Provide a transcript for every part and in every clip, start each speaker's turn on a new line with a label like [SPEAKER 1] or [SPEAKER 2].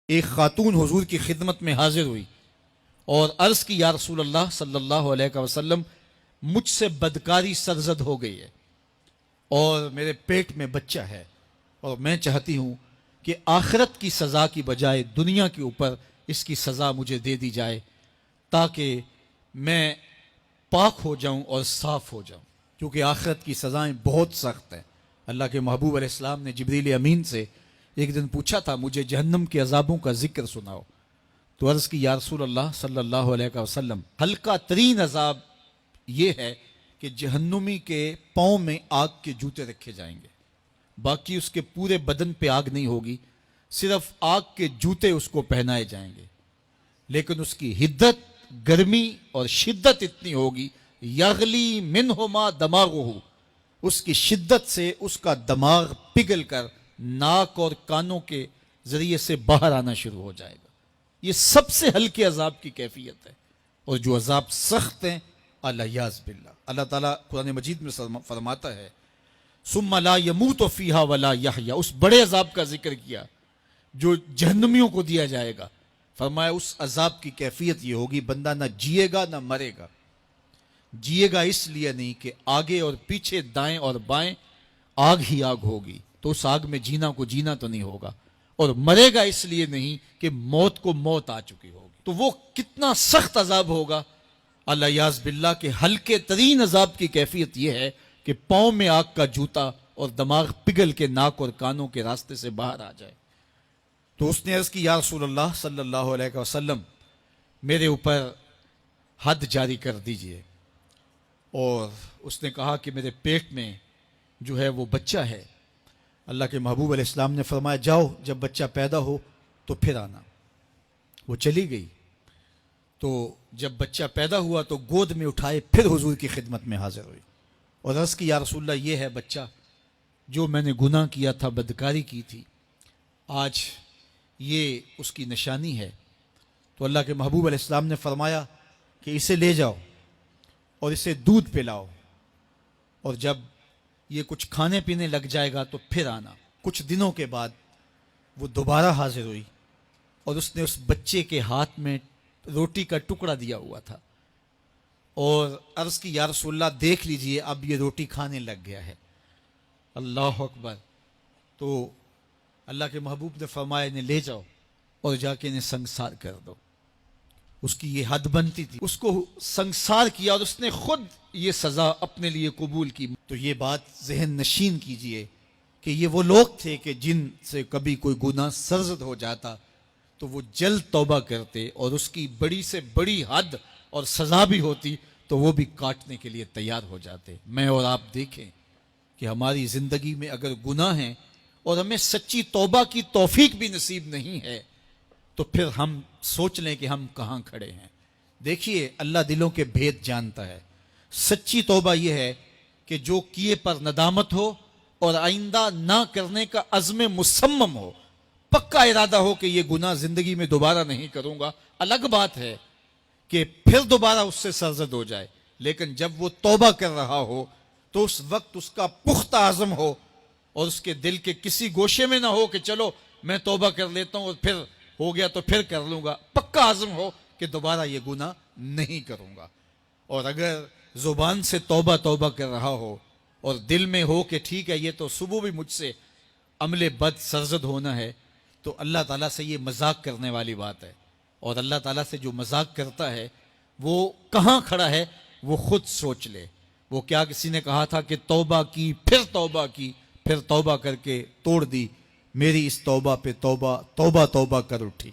[SPEAKER 1] ایک خاتون حضور کی خدمت میں حاضر ہوئی اور عرض کی یا رسول اللہ صلی اللہ علیہ وسلم مجھ سے بدکاری سرزد ہو گئی ہے اور میرے پیٹ میں بچہ ہے اور میں چاہتی ہوں کہ آخرت کی سزا کی بجائے دنیا کے اوپر اس کی سزا مجھے دے دی جائے تاکہ میں پاک ہو جاؤں اور صاف ہو جاؤں، کیونکہ آخرت کی سزائیں بہت سخت ہیں۔ اللہ کے محبوب علیہ السلام نے جبریل امین سے ایک دن پوچھا تھا مجھے جہنم کے عذابوں کا ذکر سناؤ، تو عرض کی یا رسول اللہ صلی اللہ علیہ وسلم ہلکا ترین عذاب یہ ہے کہ جہنمی کے پاؤں میں آگ کے جوتے رکھے جائیں گے، باقی اس کے پورے بدن پہ آگ نہیں ہوگی، صرف آگ کے جوتے اس کو پہنائے جائیں گے، لیکن اس کی حدت، گرمی اور شدت اتنی ہوگی یغلی منہما دماغہ، اس کی شدت سے اس کا دماغ پگھل کر ناک اور کانوں کے ذریعے سے باہر آنا شروع ہو جائے گا۔ یہ سب سے ہلکے عذاب کی کیفیت ہے، اور جو عذاب سخت ہیں الیاذ باللہ، اللہ تعالیٰ قرآن مجید میں فرماتا ہے ثم لا يموت فیہا ولا یحیا، اس بڑے عذاب کا ذکر کیا جو جہنمیوں کو دیا جائے گا، فرمایا اس عذاب کی کیفیت یہ ہوگی بندہ نہ جیے گا نہ مرے گا۔ جیے گا اس لیے نہیں کہ آگے اور پیچھے دائیں اور بائیں آگ ہی آگ ہوگی، تو اس آگ میں جینا کو جینا تو نہیں ہوگا، اور مرے گا اس لیے نہیں کہ موت کو موت آ چکی ہوگی۔ تو وہ کتنا سخت عذاب ہوگا الیاذ باللہ کہ ہلکے ترین عذاب کی کیفیت یہ ہے کہ پاؤں میں آگ کا جوتا اور دماغ پگھل کے ناک اور کانوں کے راستے سے باہر آ جائے۔ تو اس نے عرض کی یا رسول اللہ صلی اللہ علیہ وسلم میرے اوپر حد جاری کر دیجئے، اور اس نے کہا کہ میرے پیٹ میں جو ہے وہ بچہ ہے۔ اللہ کے محبوب علیہ السلام نے فرمایا جاؤ جب بچہ پیدا ہو تو پھر آنا۔ وہ چلی گئی، تو جب بچہ پیدا ہوا تو گود میں اٹھائے پھر حضور کی خدمت میں حاضر ہوئی اور عرض کی یا رسول اللہ یہ ہے بچہ جو میں نے گناہ کیا تھا، بدکاری کی تھی، آج یہ اس کی نشانی ہے۔ تو اللہ کے محبوب علیہ السلام نے فرمایا کہ اسے لے جاؤ اور اسے دودھ پلاؤ، اور جب یہ کچھ کھانے پینے لگ جائے گا تو پھر آنا۔ کچھ دنوں کے بعد وہ دوبارہ حاضر ہوئی اور اس نے اس بچے کے ہاتھ میں روٹی کا ٹکڑا دیا ہوا تھا، اور عرض کی یا رسول اللہ دیکھ لیجئے اب یہ روٹی کھانے لگ گیا ہے۔ اللہ اکبر۔ تو اللہ کے محبوب نے فرمایا انہیں لے جاؤ اور جا کے انہیں سنگسار کر دو۔ اس کی یہ حد بنتی تھی، اس کو سنگسار کیا اور اس نے خود یہ سزا اپنے لیے قبول کی۔ تو یہ بات ذہن نشین کیجئے کہ یہ وہ لوگ تھے کہ جن سے کبھی کوئی گناہ سرزد ہو جاتا تو وہ جلد توبہ کرتے، اور اس کی بڑی سے بڑی حد اور سزا بھی ہوتی تو وہ بھی کاٹنے کے لیے تیار ہو جاتے۔ میں اور آپ دیکھیں کہ ہماری زندگی میں اگر گناہ ہیں اور ہمیں سچی توبہ کی توفیق بھی نصیب نہیں ہے تو پھر ہم سوچ لیں کہ ہم کہاں کھڑے ہیں۔ دیکھیے اللہ دلوں کے بھید جانتا ہے۔ سچی توبہ یہ ہے کہ جو کیے پر ندامت ہو اور آئندہ نہ کرنے کا عزم مصمم ہو، پکا ارادہ ہو کہ یہ گناہ زندگی میں دوبارہ نہیں کروں گا۔ الگ بات ہے کہ پھر دوبارہ اس سے سرزد ہو جائے، لیکن جب وہ توبہ کر رہا ہو تو اس وقت اس کا پختہ عزم ہو اور اس کے دل کے کسی گوشے میں نہ ہو کہ چلو میں توبہ کر لیتا ہوں اور پھر ہو گیا تو پھر کر لوں گا۔ پکا عزم ہو کہ دوبارہ یہ گناہ نہیں کروں گا۔ اور اگر زبان سے توبہ توبہ کر رہا ہو اور دل میں ہو کہ ٹھیک ہے یہ تو صبح بھی مجھ سے عمل بد سرزد ہونا ہے، تو اللہ تعالیٰ سے یہ مذاق کرنے والی بات ہے، اور اللہ تعالیٰ سے جو مذاق کرتا ہے وہ کہاں کھڑا ہے وہ خود سوچ لے۔ وہ کیا کسی نے کہا تھا کہ توبہ کی پھر توبہ کر کے توڑ دی، میری اس توبہ پہ توبہ توبہ توبہ کر اٹھی۔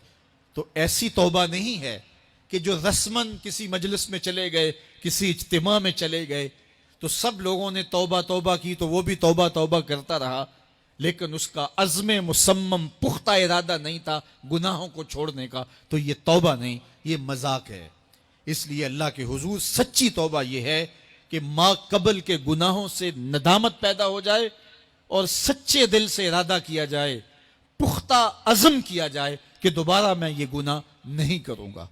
[SPEAKER 1] تو ایسی توبہ نہیں ہے کہ جو رسماً کسی مجلس میں چلے گئے، کسی اجتماع میں چلے گئے تو سب لوگوں نے توبہ توبہ کی تو وہ بھی توبہ توبہ کرتا رہا، لیکن اس کا عزم مصمم پختہ ارادہ نہیں تھا گناہوں کو چھوڑنے کا، تو یہ توبہ نہیں، یہ مذاق ہے۔ اس لیے اللہ کے حضور سچی توبہ یہ ہے کہ ما قبل کے گناہوں سے ندامت پیدا ہو جائے اور سچے دل سے ارادہ کیا جائے، پختہ عزم کیا جائے کہ دوبارہ میں یہ گناہ نہیں کروں گا۔